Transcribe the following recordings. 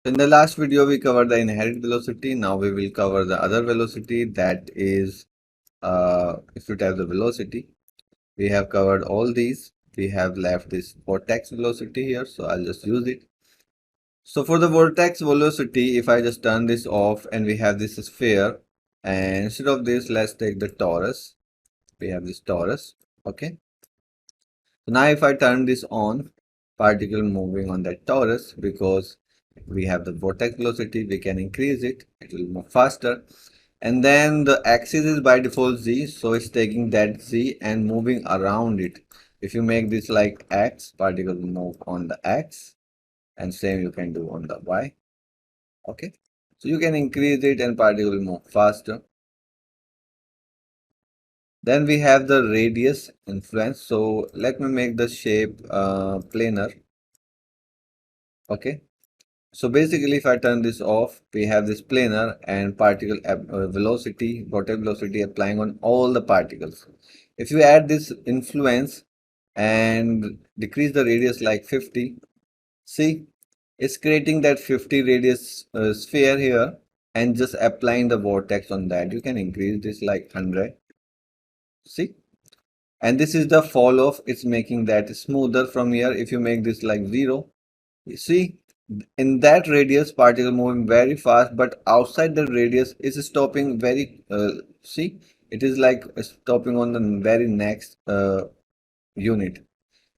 In the last video, we covered the inherent velocity. Now we will cover the other velocity, that is if you type the velocity. We have covered all these. We have left this vortex velocity here, so I'll just use it. So for the vortex velocity, if I just turn this off and we have this sphere, and instead of this, let's take the torus. We have this torus. Okay. So now if I turn this on, particle moving on that torus, because we have the vortex velocity, we can increase it, it will move faster. And then the axis is by default z, so it's taking that z and moving around it. If you make this like x, particle will move on the x, and same you can do on the y. Okay, so you can increase it and particle will move faster. Then we have the radius influence. So let me make the shape planar. Okay, so basically if I turn this off, we have this planar and particle velocity, vortex velocity applying on all the particles. If you add this influence and decrease the radius like 50, see, it's creating that 50 radius sphere here and just applying the vortex on that. You can increase this like 100. See, and this is the fall off. It's making that smoother from here. If you make this like 0, you see, in that radius particle moving very fast, but outside the radius is stopping very see, it is like stopping on the very next unit.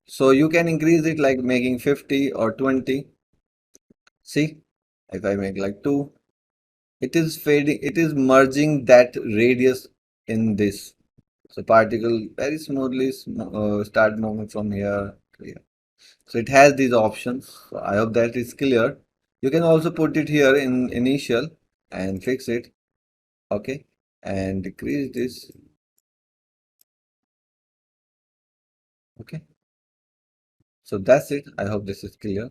So you can increase it like making 50 or 20. See, if I make like 2, it is fading, it is merging that radius in this. So particle very smoothly start moving from here to here. So it has these options. So I hope that is clear. You can also put it here in initial and fix it. Okay, and decrease this. Okay, so that's it. I hope this is clear.